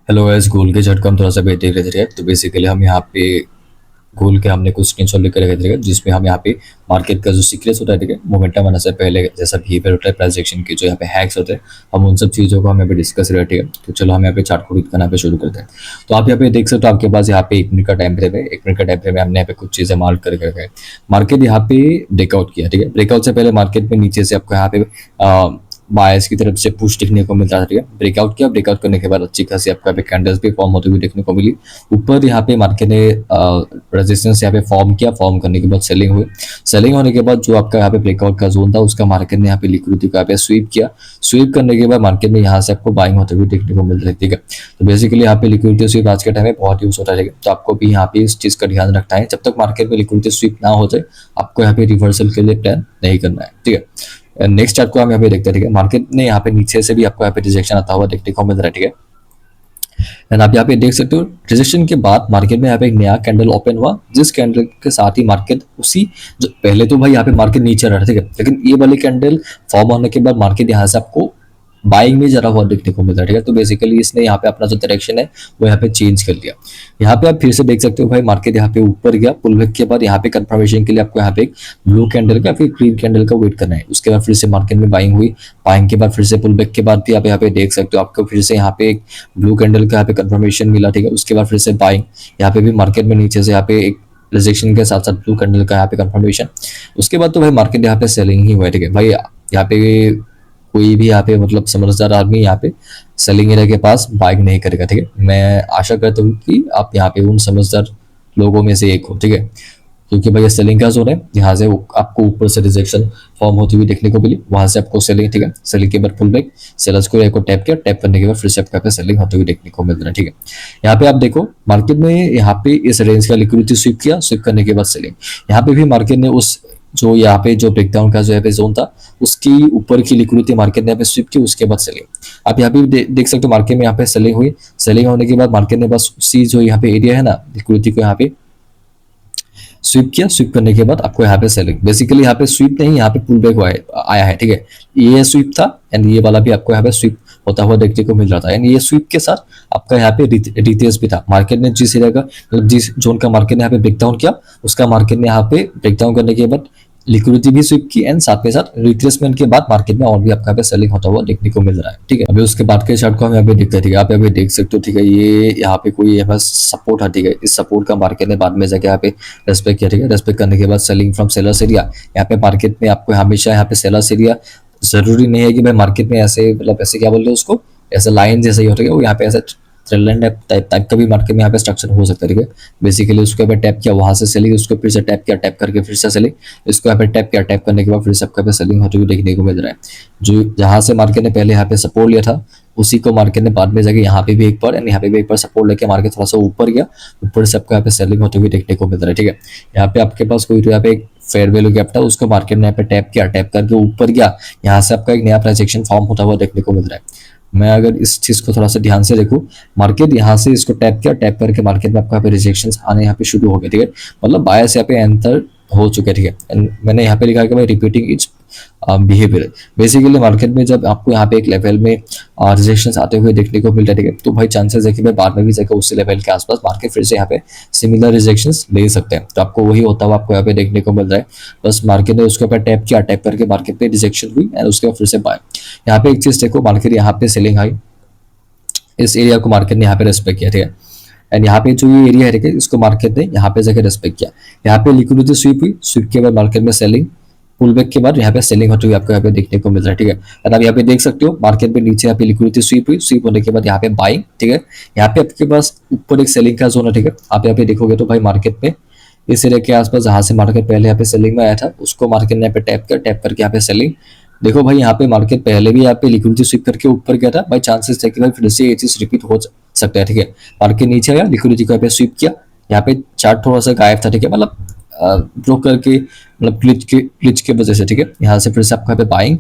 Hello S गोल के झटका हम थोड़ा सा देख रहे थे। तो बेसिकली हम यहाँ पे गोल के हमने कुछ स्क्रीनशॉट लेकर रखे थे जिसमें हम यहाँ पे मार्केट का जो सीक्रेट्स होता है ठीक है, मोमेंटम आने से पहले जैसा बिहेवियर होता है, प्राइस एक्शन के जो यहाँ पे हैक्स होते हैं, हम उन सब चीज़ों को हम यहाँ पे डिस्कस कर रहे ठीक है। तो चलो हम यहाँ पे चार्ट को रीड करना पे शुरू करते हैं। तो आप यहाँ पे देख सकते हो, आपके पास यहाँ पे 1 मिनट का टाइम फ्रेम है। 1 मिनट का टाइम फ्रेम में हमने यहाँ पे कुछ चीज़ें मार्क करके रखा है। मार्केट यहाँ पे ब्रेकआउट किया ठीक है। ब्रेकआउट से पहले मार्केट में नीचे से आपको यहाँ पे बायर्स की तरफ से पुश देखने को मिलता है ठीक है। ब्रेकआउट किया, ब्रेकआउट करने के बाद अच्छी खासी आपको यहाँ पे कैंडल्स भी फॉर्म होते हुए देखने को मिली। ऊपर यहाँ पे मार्केट ने रेजिस्टेंस यहाँ पे फॉर्म किया, फॉर्म करने के बाद सेलिंग हुई। सेलिंग होने के बाद जो आपका यहाँ पे ब्रेकआउट का जोन था उसका मार्केट ने यहाँ पे लिक्विडिटी को यहाँ पे स्वीप किया। स्वीप करने के बाद मार्केट में यहाँ से आपको बाइंग होते हुए देखने को मिल रही है ठीक है। तो बेसिकली यहाँ पे लिक्विडिटी स्वीप आज के टाइम में बहुत यूज होता है। तो आपको भी यहाँ पे इस चीज का ध्यान रखना है, जब तक मार्केट में लिक्विडिटी स्वीप ना हो जाए आपको यहाँ पे रिवर्सल के लिए प्लान नहीं करना है ठीक है। नेक्स्ट चार्ट को हम यहाँ पे देखते हैं ठीक है। मार्केट ने यहाँ पे नीचे से भी आपको यहाँ पे रिजेक्शन आता हुआ देखने को मिल रहा है ठीक है। एंड आप यहाँ पे देख सकते हो, रिजेक्शन के बाद मार्केट में यहाँ पे एक नया कैंडल ओपन हुआ, जिस कैंडल के साथ ही मार्केट उसी जो पहले तो भाई यहाँ पे मार्केट नीचे रहा ठीक है, लेकिन ये वाली कैंडल फॉर्म होने के बाद मार्केट यहाँ से आपको बाइंग में जरा हुआ देखने को मिल रहा है ठीक है। तो बेसिकली इसने यहाँ पे अपना जो डायरेक्शन है वो यहाँ पे चेंज कर लिया। यहाँ पे आप फिर से देख सकते हो भाई, मार्केट यहाँ पे ऊपर गया, पुल बैक के बाद यहाँ पे कंफर्मेशन के लिए आपको यहाँ पे एक ब्लू कैंडल का फिर ग्रीन कैंडल का वेट करना है। उसके बाद फिर से मार्केट में बाइंग हुई, बाइंग के बाद फिर से पुल बैक के बाद भी आप यहाँ पे देख सकते हो आपको फिर से यहाँ पे एक ब्लू कैंडल का यहाँ पे कंफर्मेशन मिला ठीक है। उसके बाद फिर से बाइंग, यहाँ पे भी मार्केट में नीचे से यहाँ पे एक रिजेक्शन के साथ साथ ब्लू कैंडल का यहाँ पे कंफर्मेशन। उसके बाद तो भाई मार्केट यहाँ पे सेलिंग ही हुआ है ठीक है। भाई यहाँ पे कोई भी यहाँ पे मतलब समझदार आदमी यहाँ पे सेलिंग एरिया के पास बाइंग नहीं करेगा ठीक है। मैं आशा करता हूँ कि आप यहाँ पे उन समझदार लोगों में से एक हो ठीक है, क्योंकि भाई ये सेलिंग का जोन है। यहाँ से आपको ऊपर से रिजेक्शन फॉर्म होती हुई देखने को मिली, वहां से आपको सेलिंग ठीक है। सेलिंग के बाद पुल बैक, सेलर्स को टैप किया, टैप करने के बाद फिर से आपको यहाँ पे सेलिंग होते हुए देखने को मिल रहा है ठीक है। यहाँ पे आप देखो मार्केट में यहाँ पे इस रेंज का लिक्विडिटी स्वीप किया, स्वीप करने के बाद सेलिंग। यहाँ पे भी मार्केट ने उस जो यहाँ पे जो ब्रेकडाउन का जो यहाँ पे जोन था उसकी ऊपर की लिक्विडिटी मार्केट ने यहाँ पे स्वीप की, उसके बाद सेलिंग। आप यहाँ पे देख सकते हो मार्केट में यहाँ पे सेलिंग हुई। सेलिंग होने के बाद मार्केट ने बस उसी जो यहाँ पे एरिया है ना लिक्विडिटी को यहाँ पे स्वीप किया, स्वीप करने के बाद आपको यहाँ पे सेलिंग। बेसिकली यहाँ पे स्वीप नहीं, यहाँ पे पुल बैक आया है ठीक है। ये स्वीप था एंड ये वाला भी आपको यहाँ पे स्वीप होता हुआ देखने को मिल रहा था। एंड ये स्वीप के साथ आपका यहाँ पे रितेश भी था। मार्केट ने जिस एरिया का मतलब जिस जोन का मार्केट ने यहाँ पे ब्रेकडाउन किया, उसका मार्केट ने यहाँ पे ब्रेकडाउन करने के बाद लिक्विडिटी भी स्वीप की एंड साथ में साथ रिट्रेसमेंट के बाद मार्केट में और भी आपका यहाँ पे सेलिंग होता हुआ देखने को मिल रहा है ठीक है। अभी उसके बाद के चार्ट को हम यहाँ पे देखते हैं ठीक है। आप यहाँ पे देख सकते हो ठीक है, ये यहाँ पे कोई यहाँ सपोर्ट है ठीक है। इस सपोर्ट का मार्केट ने बाद में जाके यहाँ पे रेस्पेक्ट किया ठीक है। रेस्पेक्ट करने के बाद सेलिंग फ्रॉम सेलर्स एरिया। यहाँ पे मार्केट में आपको हमेशा यहाँ पे सेलर्स एरिया, जरूरी नहीं है कि भाई मार्केट में ऐसे मतलब ऐसे क्या बोलते हैं उसको, ऐसे लाइन जैसे ही होता है वो यहाँ पे ऐसे ट्रेंड टाइप का भी मार्केट में यहाँ पे स्ट्रक्चर हो सकता है ठीक है। बेसिकली उसको यहाँ पे टैप किया, वहां से सेलिंग, उसको फिर से टैप किया, टैप करके फिर से सेलिंग, इसको यहाँ पे टैप किया, टैप करने के बाद फिर से आपको यहाँ पे सेलिंग होते हुए देखने को मिल रहा है। जो जहां से मार्केट ने पहले यहाँ पे सपोर्ट लिया था उसी को मार्केट ने बाद में जाके यहाँ पे भी एक बार एंड यहाँ पे भी एक बार सपोर्ट लेके मार्केट थोड़ा सा ऊपर गया, ऊपर से आपको यहाँ पे सेलिंग होते हुए देखने को मिल रहा है ठीक है। यहाँ पे आपके पास कोई तो यहाँ पे एक फेयर वैल्यू गैप था, उसको मार्केट ने यहाँ पे टैप किया, टैप करके ऊपर गया, यहाँ से आपका एक नया प्राइस एक्शन फॉर्म होता हुआ देखने को मिल रहा है। मैं अगर इस चीज को थोड़ा सा ध्यान से देखूं, मार्केट यहाँ से इसको टैप किया, टैप करके मार्केट में आपको यहाँ पे रिजेक्शन आने यहाँ पे शुरू हो गए ठीक है। मतलब बायर्स यहाँ पे एंटर हो चुके ठीक है। मैंने यहाँ पे लिखा है कि भाई repeating it's behaviour. Basically market में जब आपको यहाँ पे एक लेवल में रिजेक्शन आते हुए देखने को मिल रहा है ठीक है, तो भाई चांसेस है कि भाई बाद में भी जाकर उसी लेवल के आसपास मार्केट फिर से यहाँ पे सिमिलर रिजेक्शन ले सकते हैं। तो आपको वही होता हुआ आपको यहाँ पे देखने को मिल रहा है। बस मार्केट ने उसके ऊपर टैप किया, टैप करके मार्केट पे रिजेक्शन हुई एंड उसके बाद फिर से बाय। यहाँ पे एक चीज देखो, मार्केट यहाँ पे सेलिंग आई, इस एरिया को मार्केट ने यहाँ पे रेस्पेक्ट किया ठीक है। एंड यहाँ पे जो ये एरिया है ठीक है, इसको मार्केट ने यहाँ पे जाकर रेस्पेक्ट किया। यहाँ पे लिक्विडिटी स्वीप हुई, स्वीप के बाद मार्केट में सेलिंग, पुल बैक के बाद यहाँ पे सेलिंग होती हुई आपको यहाँ पे देखने को मिल रहा है ठीक है। एंड आप यहाँ पे देख सकते हो मार्केट में नीचे यहाँ पे लिक्विडिटी स्वीप हुई, स्वीप होने के बाद यहाँ पे बाइंग ठीक है। यहाँ पे आपके पास ऊपर एक सेलिंग का जोन है ठीक है। आप यहाँ पे देखोगे तो भाई मार्केट में इस एरिया के आसपास जहां से मार्केट पहले यहाँ पे सेलिंग में आया था, उसको मार्केट ने यहाँ पे टैप किया, टैप करके यहाँ पे सेलिंग। देखो भाई यहाँ पे मार्केट पहले भी यहाँ पे लिक्विडिटी स्वीप करके ऊपर गया था, भाई चांसेस थे कि भाई फिर से ये चीज रिपीट हो सकता है ठीक है। मार्केट नीचे आया, लिक्विडिटी को यहाँ पे स्वीप किया, यहाँ पे चार्ट थोड़ा सा गायब था ठीक है, मतलब ब्रोकर के मतलब क्लिच के वजह से ठीक है। यहाँ से फिर से आपको यहाँ पे बाइंग,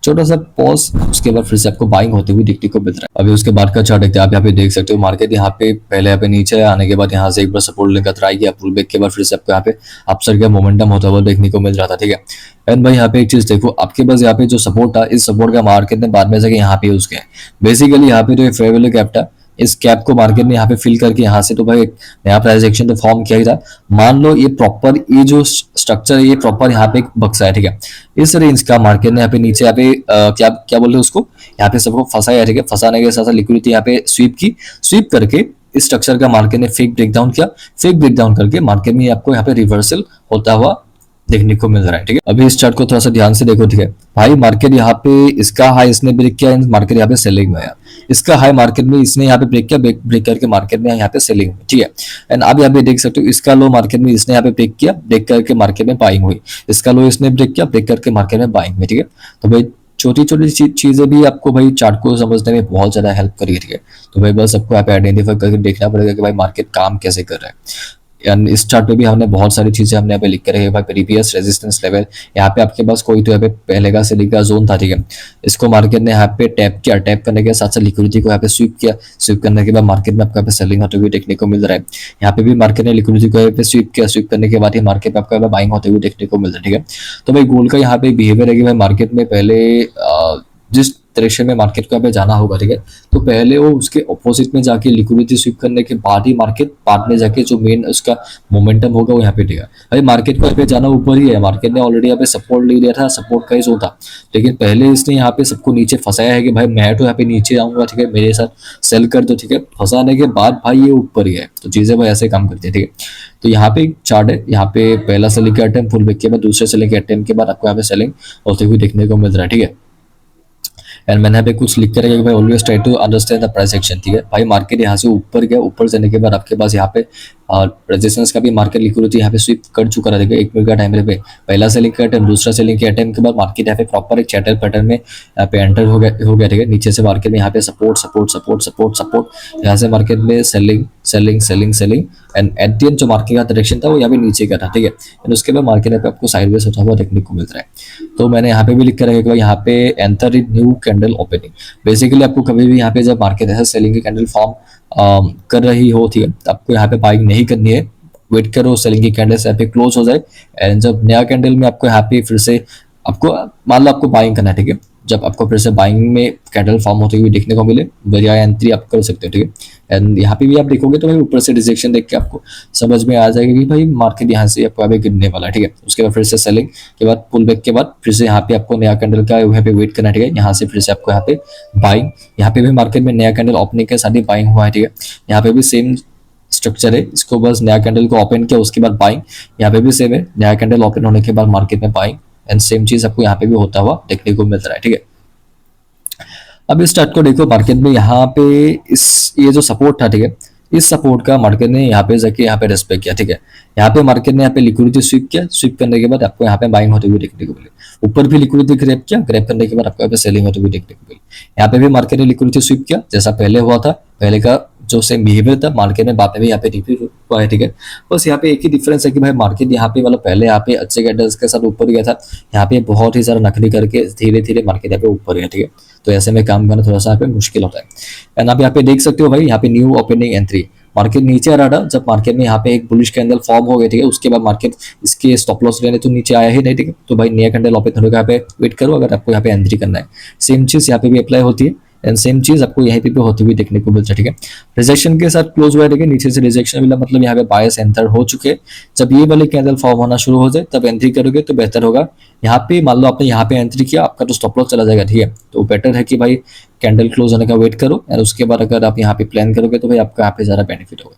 छोटा सा पॉज, उसके बाद फिर से आपको बाइंग होती हुई देखने को मिल रहा है। अभी उसके बाद का चार्ट देखते हैं। आप यहाँ पे देख सकते हो मार्केट यहाँ पे पहले यहाँ पे नीचे आने के बाद यहाँ से एक बार सपोर्ट लेकर ट्राई किया, पुल बैक के बाद फिर से आपको यहाँ पे अपसर का मोमेंटम होता हुआ देखने को मिल रहा था ठीक है। एंड भाई यहाँ पे एक चीज देखो, आपके पास यहाँ पे जो सपोर्ट था, इस सपोर्ट का मार्केट ने बाद में जाके यहाँ पे यूज किया। बेसिकली यहाँ पे जो फेयर वैल्यू गैप था इस गैप को मार्केट ने यहाँ पे फिल करके यहाँ से तो भाई एक नया प्राइस एक्शन तो फॉर्म किया ही था। मान लो ये प्रॉपर ये जो स्ट्रक्चर है ये प्रॉपर यहाँ पे एक बक्सा है, ठीक है। इस रेंज का मार्केट ने यहाँ पे नीचे यहाँ पे क्या क्या बोल रहे हैं उसको, यहाँ पे सबको फंसाया, ठीक है। फंसाने के साथ साथ लिक्विडिटी यहाँ पे स्वीप की, स्वीप करके इस स्ट्रक्चर का मार्केट ने फेक ब्रेकडाउन किया। फेक ब्रेकडाउन करके मार्केट में आपको यहाँ पे रिवर्सल होता हुआ देखने को मिल रहा है, ठीक है। अभी इस चार्ट को थोड़ा सा ध्यान से देखो, ठीक है भाई। मार्केट यहाँ पे इसका हाई इसने ब्रेक किया, मार्केट यहाँ पे सेलिंग में आया। इसका हाई मार्केट में इसने यहाँ पे ब्रेक किया, ब्रेक करके मार्केट में यहाँ पे सेलिंग में, ठीक है। एंड अब यहाँ पे देख सकते हो इसका लो मार्केट में इसने यहाँ पे ब्रेक किया, ब्रेक करके मार्केट में बाइंग हुई। इसका लो इसने ब्रेक किया, ब्रेक करके मार्केट में बाइंग में, ठीक है। तो भाई छोटी छोटी चीजें भी आपको भाई चार्ट को समझने में बहुत ज्यादा हेल्प करेगी, ठीक है। तो भाई बस आपको यहाँ पे आइडेंटिफाई करके देखना पड़ेगा कि भाई मार्केट काम कैसे कर रहा है। एंड इस चार्ट पे भी हमने बहुत सारी चीजें हमने यहाँ पे लिख कर रखे भाई। प्रीवियस रेजिस्टेंस लेवल, यहाँ पे आपके पास कोई तो यहाँ पे पहले का सेलिंग का जोन था, ठीक है। इसको मार्केट ने यहाँ पे टैप किया, टैप करने के साथ साथ लिक्विडिटी को यहाँ पे स्वीप किया। स्वीप करने के बाद मार्केट में आपको यहाँ पे सेलिंग होते हुए देखने को मिल रहा है। यहाँ पे भी मार्केट ने लिक्विडिटी को यहाँ पे स्वीप किया, स्वीप करने के बाद ही मार्केट में आपको यहाँ पे बाइंग होते हुए देखने को मिल रहा है, ठीक है। तो भाई गोल्ड का यहाँ पे बिहेवियर है कि भाई मार्केट में पहले जिस डायरेक्शन में मार्केट को यहाँ पे जाना होगा, ठीक है, तो पहले वो उसके ऑपोजिट में जाके लिक्विडिटी स्वीप करने के बाद ही मार्केट बाद में जाके जो मेन उसका मोमेंटम होगा वो यहाँ पे देगा। भाई मार्केट को यहाँ पे जाना ऊपर ही है। मार्केट ने ऑलरेडी यहाँ पे सपोर्ट ले लिया था, सपोर्ट का ही जोन था, लेकिन पहले इसने यहाँ पे सबको नीचे फंसाया है कि भाई मैं तो यहाँ पे नीचे आऊंगा, ठीक है, मेरे साथ सेल कर दो, ठीक है। फंसाने के बाद भाई ये ऊपर ही है, तो चीजें भाई ऐसे काम करती है, ठीक है। तो यहाँ पे एक चार्ट है, यहाँ पे पहला सेलिंग का अटेम्प्ट फुल ब्रेक के बाद दूसरे सेलिंग के अटेम्प्ट के बाद आपको यहाँ पे सेलिंग होते हुए देखने को मिल रहा है, ठीक है। एंड मैंने यहाँ पे कुछ लिख कर रखा है कि भाई always try to understand the price action, ठीक है भाई। मार्केट यहाँ से ऊपर गया, ऊपर जाने के बाद आपके पास यहाँ पे रेजिस्टेंस का भी मार्केट लिक्विडिटी यहाँ पे स्वीप कर चुका रहेगा। एक मिनट का टाइम पे पहला सेलिंग का अटेम्प्ट, दूसरा सेलिंग के अटेम्प्ट के बाद मार्केट यहाँ पे प्रॉपर एक चैटल पैटर्न में यहाँ पे एंटर हो गया, ठीक है। नीचे से मार्केट में यहाँ पे support support support support support, यहाँ से मार्केट में selling selling selling selling and at the end जो मार्केट का डायरेक्शन था वो यहाँ पे नीचे का था, ठीक है। एंड उसके बाद मार्केट यहाँ पे आपको साइडवेज होता हुआ देखने को मिल रहा है। तो मैंने यहाँ पे भी लिख कर रखा है यहाँ पे enter in new candle opening. Basically आपको कभी भी यहाँ पे जब मार्केट ऐसा सेलिंग की कैंडल फॉर्म कर रही हो, ठीक है, तो आपको यहाँ पे बाइंग नहीं करनी है। वेट करो सेलिंग की कैंडल यहाँ पे क्लोज हो जाए एंड जब नया कैंडल में आपको यहाँ पे फिर से आपको मान लो आपको बाइंग करना है, ठीक है। जब आपको फिर से बाइंग में कैंडल फॉर्म होते हुए देखने को मिले बढ़िया एंट्री आप कर सकते हो, ठीक है। एंड यहाँ पे भी आप देखोगे तो भाई ऊपर से रिजेक्शन देख के आपको समझ में आ जाएगा कि भाई मार्केट यहाँ से आपको यहाँ पे गिरने वाला है, ठीक है। उसके बाद फिर से सेलिंग के बाद पुल बैक के बाद फिर से यहाँ पे आपको नया कैंडल का यहाँ पे वेट करना है, ठीक है। यहाँ से फिर से आपको यहाँ पे बाइंग, यहाँ पे भी मार्केट में नया कैंडल ओपनिंग के साथ ही बाइंग हुआ है, ठीक है। यहाँ पे भी सेम स्ट्रक्चर है, इसको बस नया कैंडल को ओपन किया उसके बाद बाइंग, यहाँ पे भी सेम है, नया कैंडल ओपन होने के बाद मार्केट में बाइंग एंड सेम चीज आपको यहाँ पे भी होता हुआ देखने को मिल रहा है, ठीक है। अब इस चार्ट को देखो, मार्केट में यहाँ पे इस ये जो सपोर्ट था, ठीक है, इस सपोर्ट का मार्केट ने यहाँ पे जाके यहाँ पे रेस्पेक्ट किया, ठीक है। यहाँ पे मार्केट ने यहाँ पे लिक्विडिटी स्वीप किया, स्वीप करने के बाद आपको यहाँ पे बाइंग होते हुए देखने को मिले। ऊपर भी लिक्विडिटी ग्रैब किया, ग्रैब करने के बाद आपको यहाँ पे सेलिंग होते हुए देखने को मिली। यहाँ पे भी मार्केट ने लिक्विडिटी स्वीप किया जैसा पहले हुआ था, पहले का जो सेम बिहेवियर था मार्केट में बाद में भी यहाँ पे रिपीट हुआ है, ठीक है। बस यहाँ पे एक ही डिफरेंस है कि भाई मार्केट यहाँ पे मतलब पहले यहाँ पे अच्छे कैंडल्स के साथ ऊपर गया था, यहाँ पे बहुत ही ज्यादा नकली करके धीरे धीरे मार्केट यहाँ पे ऊपर गया, ठीक है। तो ऐसे में काम करना थोड़ा सा यहाँ पे मुश्किल होता है। एंड आप यहाँ पे देख सकते हो भाई यहाँ पे न्यू ओपनिंग एंट्री, मार्केट नीचे आ रहा था, जब मार्केट में यहाँ पे एक बुलिश कैंडल फॉर्म हो गए, ठीक है, उसके बाद मार्केट इसके स्टॉप लॉस लेने तो नीचे आया ही नहीं, ठीक है। तो भाई नया कैंडल ओपन होगा, यहाँ पे वेट करो अगर आपको यहाँ पे एंट्री करना है। सेम चीज यहाँ पे भी अप्लाई होती है एंड सेम चीज आपको यहीं पे भी होती हुई देखने को मिलता है, ठीक है। रिजेक्शन के साथ क्लोज हुआ है, ठीक है, नीचे से रिजेक्शन मिला मतलब यहाँ पे बायस एंटर हो चुके। जब ये वाले कैंडल फॉर्म होना शुरू हो जाए तब एंट्री करोगे तो बेहतर होगा। यहाँ पे मान लो आपने यहाँ पे एंट्री किया, आपका तो स्टॉप लॉस चला जाएगा, ठीक है। तो बेटर है कि भाई कैंडल क्लोज होने का वेट करो और उसके बाद अगर आप यहाँ पे प्लान करोगे तो भाई आपका यहाँ पे ज्यादा बेनिफिट होगा।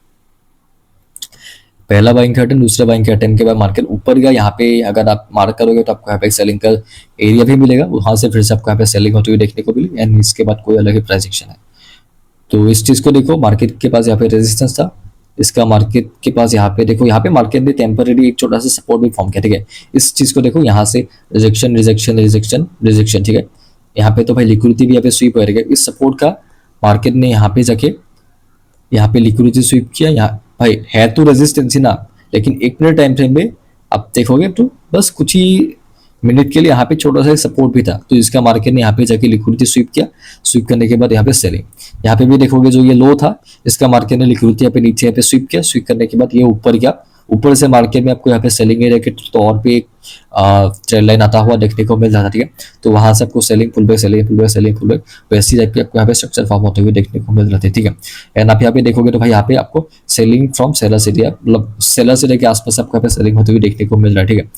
पहला बाइंग का अटेम्प्ट, दूसरा बाइंग के अटेम्प्ट के बाद मार्केट ऊपर गया, यहाँ पे अगर आप मार्क करोगे तो आपको यहाँ पे सेलिंग का एरिया भी मिलेगा, वहां से फिर से आपको यहाँ पे सेलिंग होती हुई देखने को मिली एंड इसके बाद कोई अलग ही प्राइस एक्शन है। तो इस चीज को देखो, मार्केट के पास यहाँ पे रेजिस्टेंस था, इसका मार्केट के पास यहाँ पे देखो, यहाँ पे मार्केट ने टेम्पररी एक छोटा सा सपोर्ट भी फॉर्म किया, ठीक है। इस चीज को देखो, यहाँ से रिजेक्शन रिजेक्शन रिजेक्शन रिजेक्शन, ठीक है। यहाँ पे तो भाई लिक्विडिटी भी यहाँ पे स्वीप हो रही है। इस सपोर्ट का मार्केट ने यहाँ पे जाके यहाँ पे लिक्विडिटी स्वीप किया, यहाँ भाई है तो रेजिस्टेंस ही ना, लेकिन एक मिनट टाइम फ्रेम में आप देखोगे तो बस कुछ ही मिनट के लिए यहाँ पे छोटा सा सपोर्ट भी था, तो इसका मार्केट ने यहाँ पे जाके लिक्विडिटी स्वीप किया, स्वीप करने के बाद यहाँ पे सेलिंग। यहाँ पे भी देखोगे जो ये लो था, इसका मार्केट ने लिक्विडिटी यहाँ पे नीचे यहाँ पे स्वीप किया, स्वीप करने के बाद ये ऊपर गया, ऊपर से मार्केट में आपको यहाँ पे सेलिंग एरिया के तौर पे एक ट्रेंड लाइन आता हुआ देखने को मिल जाता है, ठीक है। तो वहां से आपको selling pull back, selling pull back, selling pull back, वैसी टाइप की आपको यहाँ पे स्ट्रक्चर फॉर्म होते हुए देखने को मिल जाते हैं, ठीक है। एंड आप यहाँ पे देखोगे तो भाई यहाँ पे आपको सेलिंग फ्रॉम सेलर्स एरिया, मतलब सेलर्स एरिया के आसपास आपको यहाँ पे सेलिंग होते हुए देखने को मिल रहा है, ठीक है।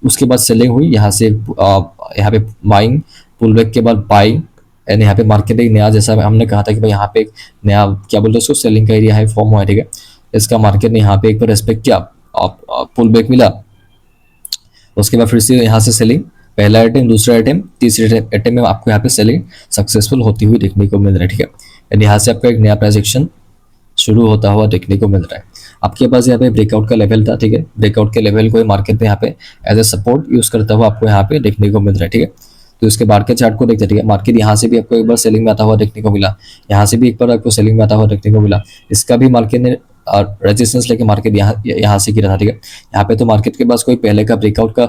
उसके बाद सेलिंग हुई, यहाँ से यहाँ पे बाइंग, पुल बैक के बाद बाइंग, एंड यहाँ पे मार्केट एक नया, जैसा हमने कहा था कि भाई यहाँ पे एक नया क्या बोलते हैं उसको, सेलिंग का एरिया है फॉर्म हुआ है, ठीक है। इसका मार्केट ने यहाँ पे एक बार रेस्पेक्ट किया, पुल बैक मिला, उसके बाद फिर से यहाँ से सेलिंग, पहला आइटम, दूसरा आइटम, तीसरे आइटम में आपको यहाँ पे सेलिंग सक्सेसफुल होती हुई देखने को मिल रहा है, ठीक है। एंड यहाँ से आपका एक नया प्राइस एक्शन शुरू होता हुआ देखने को मिल रहा है। आपके पास यहाँ पे ब्रेकआउट का लेवल था, ठीक है। ब्रेकआउट के लेवल को मार्केट में यहाँ पे एज ए सपोर्ट यूज करता हुआ आपको यहाँ पे देखने को मिल रहा है, ठीक है। तो इसके बाद के चार्ट को देखते हैं, ठीक है। मार्केट यहाँ से भी आपको एक बार सेलिंग में आता हुआ देखने को मिला, यहाँ से भी एक बार आपको सेलिंग में आता हुआ देखने को मिला। इसका भी मार्केट ने रेजिस्टेंस लेके मार्केट यहाँ से गिरा था, ठीक है। यहाँ पे तो मार्केट के पास कोई पहले का ब्रेकआउट का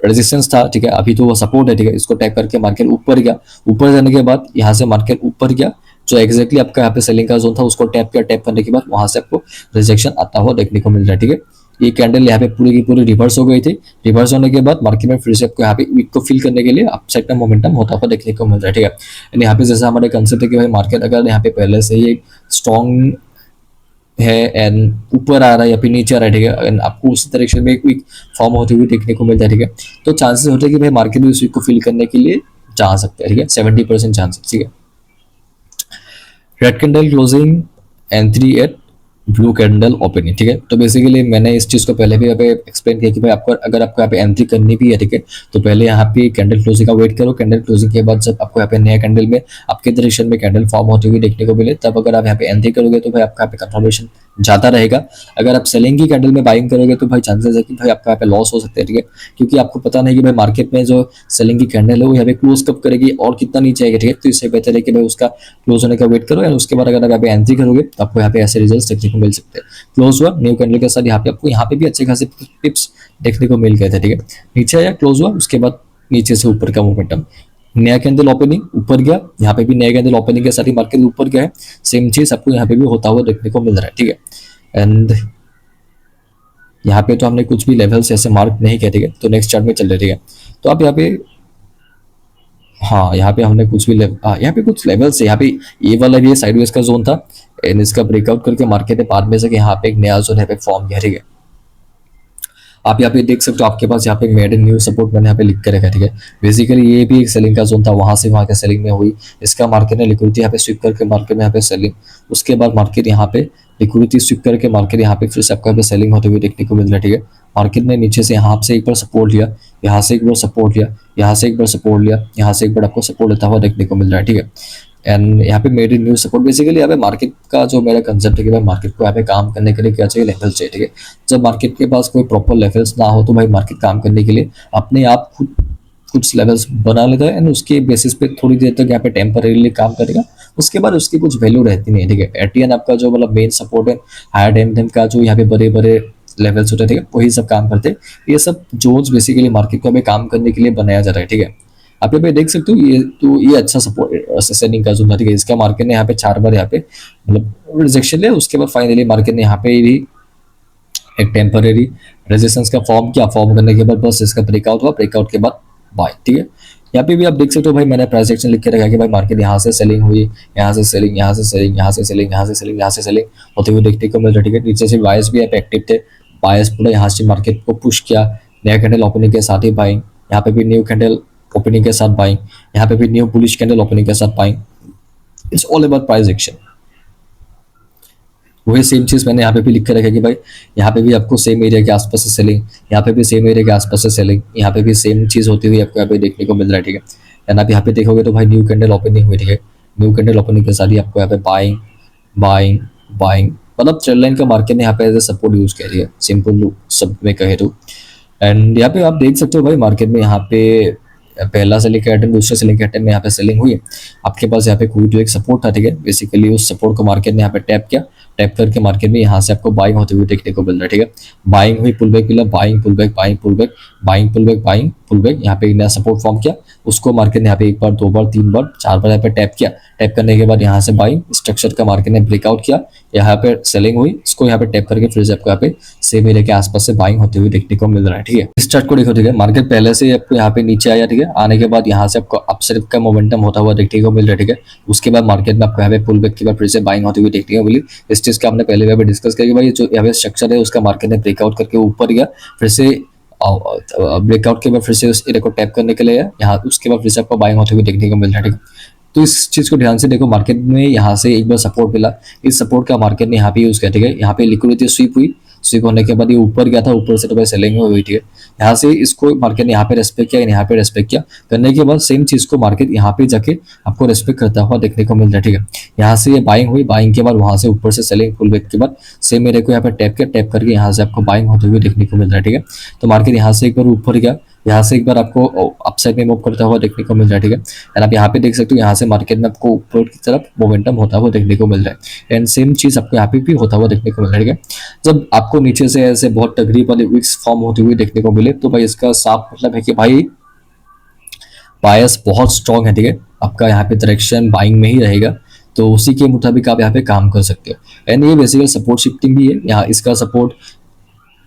रेजिस्टेंस था, ठीक है। अभी तो वो सपोर्ट है, ठीक है। इसको टैप करके मार्केट ऊपर गया, ऊपर जाने के बाद यहाँ से मार्केट ऊपर गया, जो एग्जैक्टली आपका यहाँ पे सेलिंग का जोन था उसको टैप किया, टैप करने के बाद वहां से आपको रिजेक्शन आता हुआ देखने को मिल रहा है, ठीक है। ये कैंडल यहाँ पे पूरी की पूरी रिवर्स हो गई थी, रिवर्स होने के बाद मार्केट में फिर से आपको यहाँ पे वीक को फिल करने के लिए अपसाइड का मोमेंटम होता हुआ देखने को मिल रहा है, ठीक है। यानी यहाँ पे जैसा हमारे कंसेप्ट है कि भाई मार्केट अगर यहाँ पे पहले से ही एक स्ट्रॉन्ग है एंड ऊपर आ रहा है या फिर नीचे आ रहा है, ठीक है, एंड आपको उसी डायरेक्शन में एक वीक फॉर्म होते हुए देखने को मिलता है, ठीक है। तो चांसेस होते हैं कि भाई मार्केट भी उस वीक को फिल करने के लिए जा सकते हैं, ठीक है, 70% चांसेस, ठीक है। Red candle closing, entry eight blue candle opening, ठीक है। तो बेसिकली मैंने इस चीज को पहले भी यहाँ पे एक्सप्लेन किया कि भाई आपको अगर आपको यहाँ पे एंट्री करनी भी है, ठीक है, तो पहले यहाँ पे कैंडल क्लोजिंग का वेट करो। कैंडल क्लोजिंग के बाद जब आपको यहाँ पे नया कैंडल में आपके डायरेक्शन में कैंडल फॉर्म होते हुए देखने को मिले, तब अगर आप यहाँ पे एंट्री करोगे तो भाई आपका यहाँ पे कंफर्मेशन ज्यादा रहेगा। अगर आप सेलिंग की कैंडल में बाइंग करोगे तो भाई चांसेस है कि भाई आपका यहाँ पे लॉस हो सकते हैं, ठीक है, क्योंकि आपको पता नहीं कि भाई मार्केट में जो सेलिंग की कैंडल है वो यहाँ पे क्लोज कब करेगी और कितना नीचे आएगा, ठीक है। तो इससे बेहतर है कि भाई उसका क्लोज होने का वेट करो, एंड उसके बाद अगर आप यहाँ पे एंट्री करोगे तो आपको यहाँ पे ऐसे रिजल्ट देखने को मिल सकते हैं। क्लोज हुआ न्यू कैंडल के साथ, यहाँ पे आपको यहाँ पे भी अच्छे खासे टिप्स देखने को मिल गए थे, ठीक है। नीचे आया, क्लोज हुआ, उसके बाद नीचे से ऊपर का मोमेंटम, नया कैंडल ओपनिंग ऊपर गया, यहाँ पे भी नया कैंडल ओपनिंग के साथ ही मार्केट ऊपर गया है। सेम चीज आपको यहाँ पे भी होता हुआ देखने को मिल रहा है, ठीक है। एंड यहाँ पे तो हमने कुछ भी लेवल्स ऐसे मार्क नहीं किए, ठीक है। तो नेक्स्ट चार्ट में चल रहे, ठीक है। तो आप यहाँ पे, हाँ यहाँ पे हमने कुछ भी यहाँ पे कुछ लेवल्स है, यहाँ पे ये वाला भी साइडवेज का जोन था, एंड इसका ब्रेकआउट करके मार्केट ने बाद में से यहाँ पे एक नया जोन यहाँ पे फॉर्म किया, ठीक है। आप यहाँ पे देख सकते हो, आपके पास यहाँ पे मेड इन न्यू सपोर्ट मैंने यहाँ पे लिख के रखा है, ठीक है। बेसिकली ये भी एक सेलिंग का जोन था, वहां से वहां के सेलिंग में हुई, इसका मार्केट ने लिक्विडिटी यहाँ पे स्विप करके मार्केट में यहाँ पे सेलिंग, उसके बाद मार्केट यहाँ पे लिक्विडिटी स्विप करके मार्केट यहाँ पे फिर से आपको यहाँ पे सेलिंग होते हुए देखने को मिल रहा है, ठीक है। मार्केट ने नीचे से यहाँ से एक बार सपोर्ट लिया, यहाँ से एक बार सपोर्ट लिया, यहाँ से एक बार सपोर्ट लिया, यहाँ से एक बार आपको सपोर्ट लेता हुआ देखने को मिल रहा है, ठीक है। एंड यहाँ पे made in new support, basically यहाँ पे मार्केट का जो मेरा कंसेप्ट है कि भाई मार्केट को यहाँ पे काम करने के लिए क्या चाहिए, लेवल चाहिए, ठीक है। जब मार्केट के पास कोई प्रॉपर लेवल्स ना हो तो भाई मार्केट काम करने के लिए अपने आप खुद कुछ लेवल्स बना लेता है, एंड उसके बेसिस पे थोड़ी देर तक यहाँ पे टेम्परेरीली काम करेगा, उसके बाद उसकी कुछ वैल्यू रहती नहीं है, ठीक है। एटीएन आपका जो मतलब मेन सपोर्ट है, हायर टाइम का जो यहाँ पे बड़े बड़े लेवल्स होते हैं, ठीक है, वही सब काम करते हैं। ये सब जोन्स बेसिकली मार्केट को हमें काम करने के लिए बनाया जा रहा है, ठीक है। आप यहाँ पे देख सकते हो, ये अच्छा सपोर्ट सेलिंग का जोन था, ठीक है। इसका मार्केट ने यहाँ पे 4 बार यहाँ पे मतलब रिजेक्शन लिया, उसके बाद फाइनली मार्केट ने यहाँ पे भी एक टेम्परेरी रेजिस्टेंस का फॉर्म किया, फॉर्म करने के बाद बस इसका ब्रेकआउट हुआ, ब्रेकआउट के बाद बाय, ठीक है। यहाँ पे भी आप देख सकते हो भाई, मैंने प्राइस एक्शन लिख के रखा है कि भाई मार्केट यहाँ से सेलिंग हुई, यहाँ से सेलिंग, यहाँ से सेलिंग, यहाँ से सेलिंग, यहाँ से सेलिंग, यहाँ से सेलिंग होते हुए देखने को मिल रहा है, ठीक है। नीचे से बायस भी एक्टिव थे, बायस पूरा यहाँ से मार्केट को पुश किया, नया कैंडल ओपनिंग के साथ ही बाइंग, यहाँ पे भी न्यू कैंडल ओपनिंग के साथ बाइंग, यहाँ पे भी न्यू बुलिश कैंडल ओपनिंग के साथ buying. It's all about price action. वही सेम चीज मैंने यहाँ पे भी लिख कर रखा है कि भाई यहाँ पे भी आपको सेम एरिया के आसपास से सेलिंग, यहाँ पे भी सेम एरिया के आसपास से सेलिंग, यहाँ पे भी सेम चीज होती हुई आपको यहाँ पे देखने को मिल रहा है, ठीक है। एंड आप यहाँ पे देखोगे तो भाई न्यू कैंडल ओपनिंग हुई, ठीक है। न्यू कैंडल ओपनिंग के साथ ही आपको यहाँ पे बाइंग बाइंग बाइंग, मतलब ट्रेंड लाइन का मार्केट ने यहाँ पे एज ए सपोर्ट यूज कर रही है, सिंपल सब में कहे तो। एंड यहाँ पे आप देख सकते हो भाई मार्केट में यहाँ पे पहला सेलिंग का आइटम, दूसरा सेलिंग का आइटम में यहाँ पे सेलिंग हुई है। आपके पास यहाँ पे कोई जो एक सपोर्ट था, ठीक है। बेसिकली उस सपोर्ट को मार्केट ने यहाँ पे टैप किया, टैप करके मार्केट में यहाँ से आपको बाइंग होते हुए देखने को मिल रहा है। ठीक है, बाइंग हुई, पुल बैक मिला, buying pull back, buying pull back, buying pull back, buying pull back, यहाँ पे एक नया सपोर्ट फॉर्म किया, उसको मार्केट ने यहाँ पे एक बार, दो बार, तीन बार, चार बार यहाँ पे टैप किया। टैप करने के बाद यहाँ से बाइंग स्ट्रक्चर का मार्केट ने ब्रेकआउट किया, यहाँ पे सेलिंग हुई, इसको यहाँ पे टैप करके फिर से आपको यहाँ पे सेम एरिया के आसपास से बाइंग होते हुए देखने को मिल रहा है। ठीक है, इस चार्ट को देखो। ठीक है, मार्केट पहले से आपको यहाँ पे नीचे आया। ठीक है, आने के बाद यहाँ से आपको अपसाइड का मोमेंटम होता हुआ देखने को मिल रहा है। ठीक है, उसके बाद मार्केट में आपको यहाँ पे पुल बैक के बाद फिर से बाइंग होती हुई देखने को मिली। इस चीज का हमने पहले यहाँ पे डिस्कस किया कि भाई जो यहाँ पे स्ट्रक्चर है उसका मार्केट ने ब्रेकआउट करके ऊपर गया, फिर से ब्रेकआउट के बाद फिर से उस एरिया को टैप करने के लिए यहाँ, उसके बाद फिर से आपको बाइंग होते हुए देखने को मिल रहा है। ठीक है, तो इस चीज को ध्यान से देखो, मार्केट में यहाँ से एक बार सपोर्ट मिला, इस सपोर्ट का मार्केट ने यहाँ पे यूज किया। ठीक है, यहाँ पे लिक्विडिटी स्वीप हुई, स्वीप होने के बाद ये ऊपर गया था, ऊपर से तो भाई सेलिंग हुई। ठीक है, यहाँ से इसको मार्केट ने यहाँ पे रेस्पेक्ट किया, यहाँ पे रेस्पेक्ट किया, करने के बाद सेम चीज को मार्केट यहाँ पे जाके आपको रेस्पेक्ट करता हुआ देखने को मिल रहा है। ठीक है, यहाँ से ये बाइंग हुई, बाइंग के बाद वहां से ऊपर से सेलिंग, पुल बैक के बाद सेम मेरे को यहाँ पे टैप किया, टैप करके यहाँ से आपको बाइंग होते हुए देखने को मिल रहा है। ठीक है, तो मार्केट यहाँ से एक बार ऊपर गया, यहाँ से एक बार आपको अपसाइड में मूव करता हुआ देखने को मिल रहा है। ठीक है, एंड आप यहाँ पे देख सकते हो, यहाँ से मार्केट में आपको ऊपर की तरफ मोमेंटम होता हुआ देखने को मिल रहा है, एंड सेम चीज आपको यहाँ पे भी होता हुआ देखने को मिल रहा है। ठीक है, जब आपको नीचे से ऐसे बहुत टगरी वाले विक्स फॉर्म होती हुई देखने को मिले, तो भाई इसका साफ मतलब है कि भाई बायस बहुत स्ट्रॉन्ग है। ठीक है, आपका यहाँ पे डायरेक्शन बाइंग में ही रहेगा, तो उसी के मुताबिक आप यहाँ पे काम कर सकते हो। एंड ये बेसिकली सपोर्ट शिफ्टिंग भी है, यहाँ इसका सपोर्ट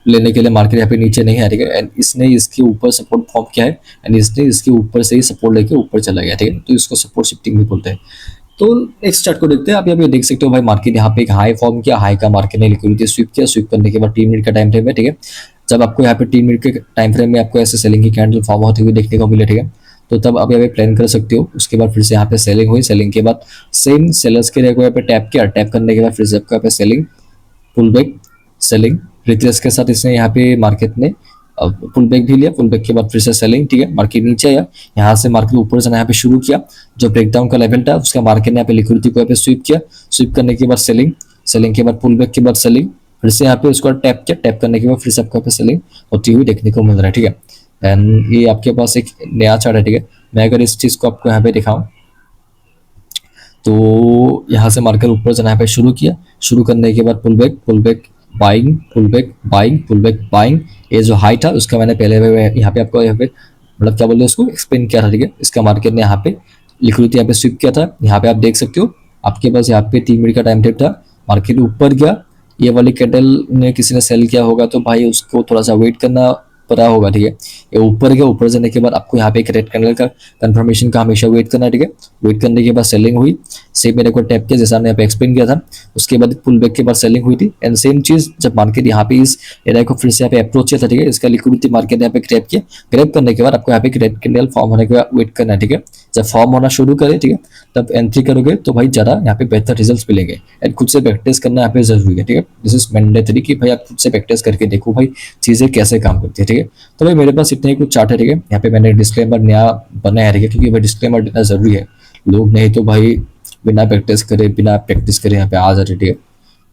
लेने के लिए मार्केट यहाँ पे नीचे नहीं आ रही है, एंड इसने इसके ऊपर सपोर्ट फॉर्म किया है, एंड इसने इसके ऊपर से ही सपोर्ट लेके ऊपर चला गया। ठीक है, तो इसको सपोर्ट शिफ्टिंग भी बोलते हैं। तो नेक्स्ट चार्ट को देखते हैं। आप यहाँ पे देख सकते हो भाई, मार्केट यहाँ पे एक हाई फॉर्म किया, हाई का मार्केट ने लिक्विडिटी स्वीप किया, स्वीप करने के बाद 3 मिनट का टाइम फ्रेम है। ठीक है, जब आपको यहाँ पे 3 मिनट के टाइम फ्रेम में आपको ऐसे सेलिंग की कैंडल फॉर्म होती हुई देखने को मिले, ठीक है, तो तब आप यहाँ पे प्लान कर सकते हो। उसके बाद फिर से यहाँ पे सेलिंग हुई, सेलिंग के बाद सेम सेलर्स के रेट को यहाँ पे टैप किया, टैप करने के बाद फिर से आपको यहाँ पे selling, pull back, selling, retrace के साथ इसने यहाँ पे मार्केट ने पुल बैक भी लिया, पुल बैक के बाद फिर से सेलिंग। ठीक है, मार्केट नीचे आया, यहाँ से मार्केट ऊपर जाना यहाँ पे शुरू किया, जो ब्रेकडाउन का लेवल था उसका मार्केट ने यहाँ पे लिक्विडिटी को यहाँ पे स्वीप किया, स्वीप करने के बाद सेलिंग, सेलिंग के बाद पुल बैक के बाद सेलिंग, फिर से यहाँ पे उसको टैप किया, टैप करने के बाद फिर से आपको यहाँ पे सेलिंग होती हुई देखने को मिल रहा है। ठीक है, एंड ये आपके पास एक नया चार्ट है। ठीक है, मैं अगर इस चीज को आपको यहाँ पे दिखाऊं, तो यहाँ से मार्केट ऊपर जाना यहाँ पे शुरू किया, शुरू करने के बाद pull back, pull back, buying, pull back, buying, pull back, buying, ये जो हाई था उसका मैंने पहले यहाँ पे आपको यहाँ पे मतलब क्या बोलते हैं उसको एक्सप्लेन किया था। ठीक है, इसका मार्केट ने यहाँ पे लिक्विडिटी यहाँ पे स्वीप किया था, यहाँ पे आप देख सकते हो, आपके पास यहाँ पे 3 मिनट का टाइम टेप था, मार्केट ऊपर गया, ये वाली कैंडल ने किसी ने सेल किया होगा, तो भाई उसको थोड़ा सा वेट करना पड़ा होगा। ठीक है, ये ऊपर गया, ऊपर जाने के बाद आपको यहाँ पे एक रेड कैंडल का कंफर्मेशन का हमेशा वेट करना है। ठीक है, वेट करने के बाद सेलिंग हुई, सेम मेरे को टैप किया जैसा हमने यहाँ पे एक्सप्लेन किया था, उसके बाद पुल बैक के बाद सेलिंग हुई थी, एंड सेम चीज जब मार्केट यहाँ पे इस एरिया को फिर से यहाँ पे अप्रोच किया था, ठीक है, इसका लिक्विडिटी मार्केट यहाँ पे ग्रैब किया, ग्रैब करने के बाद आपको यहाँ पे रेड कैंडल फॉर्म होने के बाद वेट करना है। ठीक है, जब फॉर्म होना शुरू करे, ठीक है, तब एंट्री करोगे तो भाई ज्यादा यहाँ पे बेहतर रिजल्ट मिलेंगे, एंड खुद से प्रैक्टिस करना यहाँ पे जरूरी है। ठीक है, दिस इज मैंडेटरी कि भाई आप खुद से प्रैक्टिस करके देखो भाई चीजें कैसे काम करती है। ठीक है, तो भाई मेरे पास इतने ही कुछ चार्ट है। ठीक है, यहाँ पे मैंने डिस्क्लेमर नया बनाया है, ठीक है, क्योंकि भाई डिस्क्लेमर देना जरूरी है, लोग नहीं तो भाई बिना प्रैक्टिस करे यहाँ पे आ जाते। ठीक है,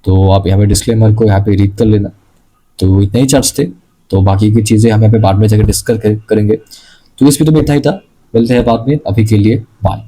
तो आप यहाँ पे डिस्क्लेमर को यहाँ पे रीड कर लेना। तो इतने ही चार्ट्स थे, तो बाकी की चीजें हम यहाँ पे बाद में जाकर डिस्कस करेंगे। तो इस वीडियो में इतना ही था, मिलते हैं बाद में, अभी के लिए बाय।